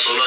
16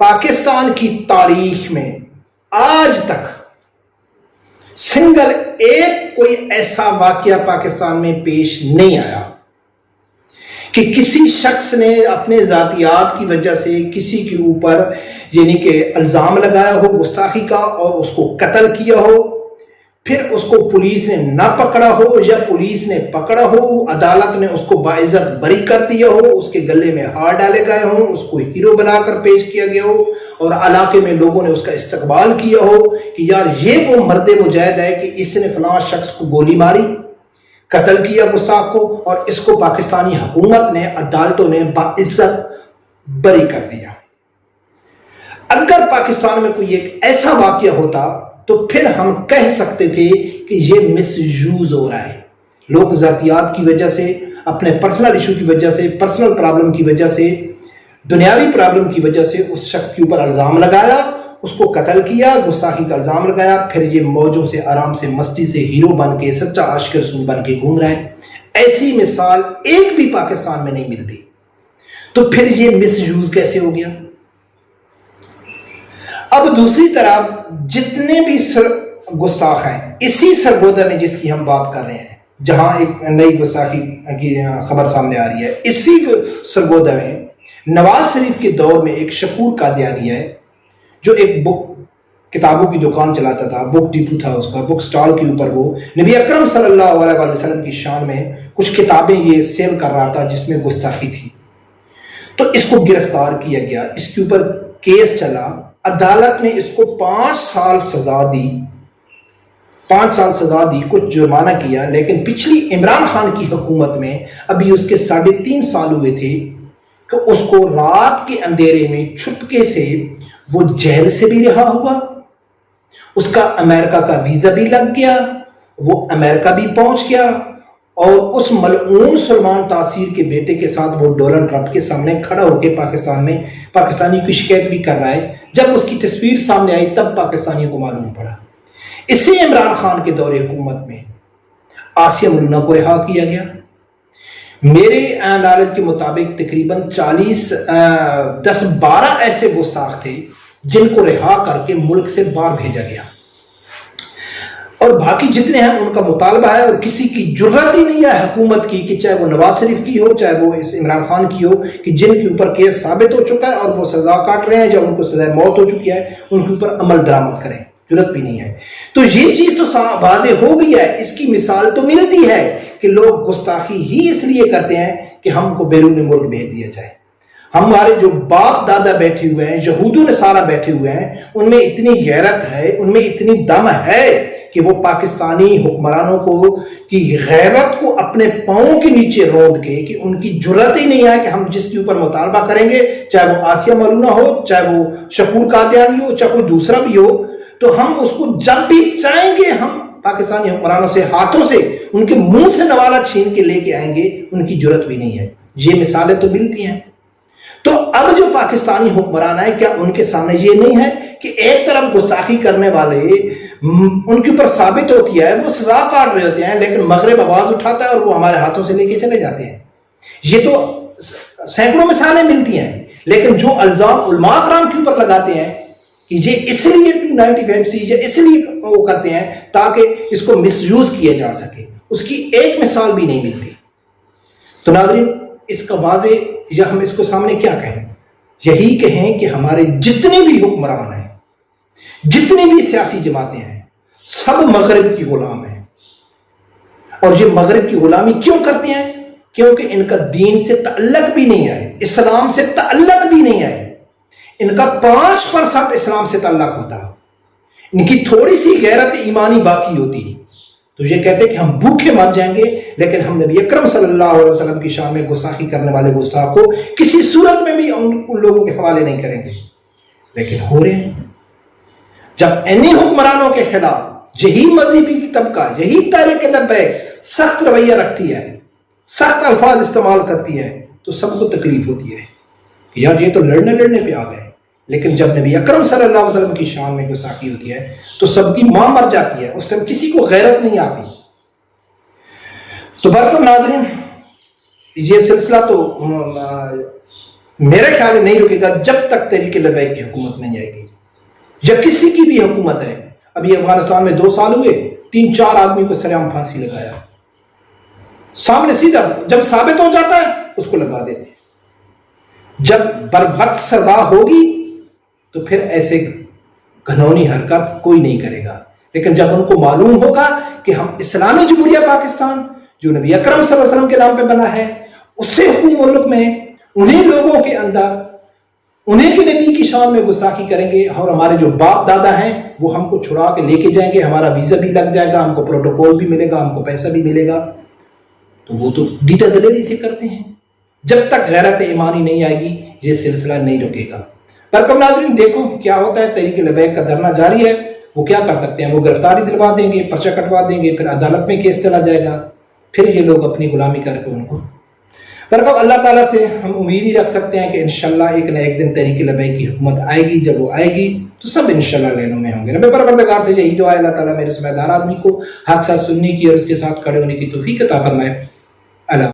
پاکستان کی تاریخ میں آج تک سنگل ایک کوئی ایسا واقعہ پاکستان میں پیش نہیں آیا کہ کسی شخص نے اپنے ذاتیات کی وجہ سے کسی کے اوپر یعنی کہ الزام لگایا ہو گستاخی کا اور اس کو قتل کیا ہو، پھر اس کو پولیس نے نہ پکڑا ہو یا پولیس نے پکڑا ہو، عدالت نے اس کو باعزت بری کر دیا ہو، اس کے گلے میں ہار ڈالے گئے ہوں، اس کو ہیرو بنا کر پیش کیا گیا ہو اور علاقے میں لوگوں نے اس کا استقبال کیا ہو کہ یار یہ وہ مرد مجاہد ہے کہ اس نے فلاں شخص کو گولی ماری، قتل کیا گستاخ کو، اور اس کو پاکستانی حکومت نے عدالتوں نے باعزت بری کر دیا۔ اگر پاکستان میں کوئی ایک ایسا واقعہ ہوتا تو پھر ہم کہہ سکتے تھے کہ یہ مس یوز ہو رہا ہے، لوگ ذاتیات کی وجہ سے، اپنے پرسنل ایشو کی وجہ سے، پرسنل پرابلم کی وجہ سے، دنیاوی پرابلم کی وجہ سے اس شخص کے اوپر الزام لگایا، اس کو قتل کیا، گستاخی کا الزام لگایا، پھر یہ موجوں سے آرام سے مستی سے ہیرو بن کے سچا عاشق رسول بن کے گھوم رہے ہیں۔ ایسی مثال ایک بھی پاکستان میں نہیں ملتی، تو پھر یہ مس یوز کیسے ہو گیا؟ اب دوسری طرف جتنے بھی گستاخ ہیں اسی سرگودہ میں جس کی ہم بات کر رہے ہیں، جہاں ایک نئی گستاخی کی خبر سامنے آ رہی ہے، اسی سرگودہ میں نواز شریف کے دور میں ایک شکور قادیانی ہے جو ایک بک کتابوں کی دکان چلاتا تھا، بک ڈپو تھا اس کا، بک سٹال کے اوپر وہ نبی اکرم صلی اللہ علیہ وسلم کی شان میں کچھ کتابیں یہ سیل کر رہا تھا جس میں گستاخی تھی۔ تو اس کو گرفتار کیا گیا، اس کے اوپر کیس چلا، عدالت نے اس کو 5 سال سزا دی، 5 سال سزا دی، کچھ جرمانہ کیا، لیکن پچھلی عمران خان کی حکومت میں ابھی اس کے 3.5 سال ہوئے تھے کہ اس کو رات کے اندھیرے میں چھپکے سے وہ جیل سے بھی رہا ہوا، اس کا امریکہ کا ویزا بھی لگ گیا، وہ امریکہ بھی پہنچ گیا، اور اس ملعون سلمان تاثیر کے بیٹے کے ساتھ وہ ڈونلڈ ٹرمپ کے سامنے کھڑا ہو کے پاکستان میں پاکستانی کی شکایت بھی کر رہا ہے۔ جب اس کی تصویر سامنے آئی تب پاکستانیوں کو معلوم پڑا۔ اسی عمران خان کے دور حکومت میں آسیہ ملونہ کو رہا کیا گیا۔ میرے نالج کے مطابق تقریباً 10-12 ایسے گستاخ تھے جن کو رہا کر کے ملک سے باہر بھیجا گیا، اور باقی جتنے ہیں ان کا مطالبہ ہے، اور کسی کی جرات ہی نہیں ہے حکومت کی کہ چاہے وہ نواز شریف کی ہو چاہے وہ اس عمران خان کی ہو، کہ جن کے اوپر کیس ثابت ہو چکا ہے اور وہ سزا کاٹ رہے ہیں، جب ان کو سزا موت ہو چکی ہے ان کے اوپر عمل درآمد کریں، جرات بھی نہیں ہے۔ تو یہ چیز تو واضح ہو گئی ہے، اس کی مثال تو ملتی ہے کہ لوگ گستاخی ہی اس لیے کرتے ہیں کہ ہم کو بیرون ملک بھیج دیا جائے۔ ہمارے جو باپ دادا بیٹھے ہوئے ہیں، یہود و نصارہ بیٹھے ہوئے ہیں، ان میں اتنی غیرت ہے، ان میں اتنی دم ہے کہ وہ پاکستانی حکمرانوں کو کی غیرت کو اپنے پاؤں کے نیچے روند کے، کہ ان کی جرات ہی نہیں ہے کہ ہم جس کے اوپر مطالبہ کریں گے، چاہے وہ آسیہ ملونہ ہو، چاہے وہ شکور قادیانی ہو، چاہے کوئی دوسرا بھی ہو، تو ہم اس کو جب بھی چاہیں گے ہم پاکستانی حکمرانوں سے ہاتھوں سے ان کے منہ سے نوالا چھین کے لے کے آئیں گے، ان کی جرات بھی نہیں ہے۔ یہ مثالیں تو ملتی ہیں۔ تو اب جو پاکستانی حکمران ہیں، کیا ان کے سامنے یہ نہیں ہے کہ ایک طرف گستاخی کرنے والے ان کے اوپر ثابت ہوتی ہے، وہ سزا کاٹ رہے ہوتے ہیں، لیکن مغرب آواز اٹھاتا ہے اور وہ ہمارے ہاتھوں سے لے کے چلے جاتے ہیں؟ یہ تو سینکڑوں مثالیں ملتی ہیں، لیکن جو الزام علماء کرام کے اوپر لگاتے ہیں کہ یہ اس لیے 295C یا اس لیے وہ کرتے ہیں تاکہ اس کو مس یوز کیا جا سکے، اس کی ایک مثال بھی نہیں ملتی۔ تو ناظرین، اس کا واضح یا ہم اس کو سامنے کیا کہیں؟ یہی کہیں کہ ہمارے جتنے بھی حکمران ہیں، جتنی بھی سیاسی جماعتیں ہیں، سب مغرب کی غلام ہیں۔ اور یہ مغرب کی غلامی کیوں کرتے ہیں؟ کیونکہ ان کا دین سے تعلق بھی نہیں ہے، اسلام سے تعلق بھی نہیں ہے، ان کا 5% اسلام سے تعلق ہوتا، ان کی تھوڑی سی غیرت ایمانی باقی ہوتی، تو یہ کہتے ہیں کہ ہم بھوکے مر جائیں گے لیکن ہم نبی اکرم صلی اللہ علیہ وسلم کی شان میں گستاخی کرنے والے گستاخ کو کسی صورت میں بھی ان لوگوں کے حوالے نہیں کریں گے، لیکن ہو رہے ہیں۔ جب انہی حکمرانوں کے خلاف یہی مذہبی طبقہ، یہی تحریک لبیک سخت رویہ رکھتی ہے، سخت الفاظ استعمال کرتی ہے، تو سب کو تکلیف ہوتی ہے کہ یار یہ تو لڑنے پہ آ گئے، لیکن جب نبی اکرم صلی اللہ علیہ وسلم کی شان میں گستاخی ہوتی ہے تو سب کی ماں مر جاتی ہے، اس ٹائم کسی کو غیرت نہیں آتی۔ تو برکم ناظرین، یہ سلسلہ تو میرے خیال میں نہیں رکے گا جب تک تحریک لبیک کی حکومت نہیں آئے گی، یا کسی کی بھی حکومت ہے۔ ابھی افغانستان میں 2 سال ہوئے، 3-4 آدمی کو سر عام پھانسی لگایا، سامنے سیدھا جب ثابت ہو جاتا ہے اس کو لگا دیتے ہیں۔ جب بروقت سزا ہوگی تو پھر ایسے گھنونی حرکت کوئی نہیں کرے گا، لیکن جب ان کو معلوم ہوگا کہ ہم اسلامی جمہوریہ پاکستان جو نبی اکرم صلی اللہ علیہ وسلم کے نام پہ بنا ہے، اس سے حکومت ملک میں انہیں لوگوں کے اندر انہیں کے نبی کی شان میں گستاخی کریں گے، اور ہمارے جو باپ دادا ہیں وہ ہم کو چھڑا کے لے کے جائیں گے، ہمارا ویزا بھی لگ جائے گا، ہم کو پروٹوکول بھی ملے گا، ہم کو پیسہ بھی ملے گا، تو وہ تو ڈیٹا دلیری سے کرتے ہیں۔ جب تک غیرت ایمانی نہیں آئے گی یہ سلسلہ نہیں رکے گا۔ برکم ناظرین دیکھو کیا ہوتا ہے، تحریک لبیک کا دھرنا جاری ہے، وہ کیا کر سکتے ہیں، وہ گرفتاری دلوا دیں گے، پرچہ کٹوا دیں گے، پھر عدالت میں کیس چلا جائے گا، پھر یہ لوگ اپنی غلامی کر کے ان کو برکم اللہ تعالیٰ سے ہم امید ہی رکھ سکتے ہیں کہ انشاءاللہ ایک نہ ایک دن تحریک لبیک کی حکومت آئے گی۔ جب وہ آئے گی تو سب انشاءاللہ لینوں میں ہوں گے۔ رب پروردگار سے یہی دعا ہے اللہ تعالیٰ میرے سمجھدار آدمی کو حق ساتھ سننے کی اور اس کے ساتھ کھڑے ہونے کی توفیق عطا فرمائے۔ اللہ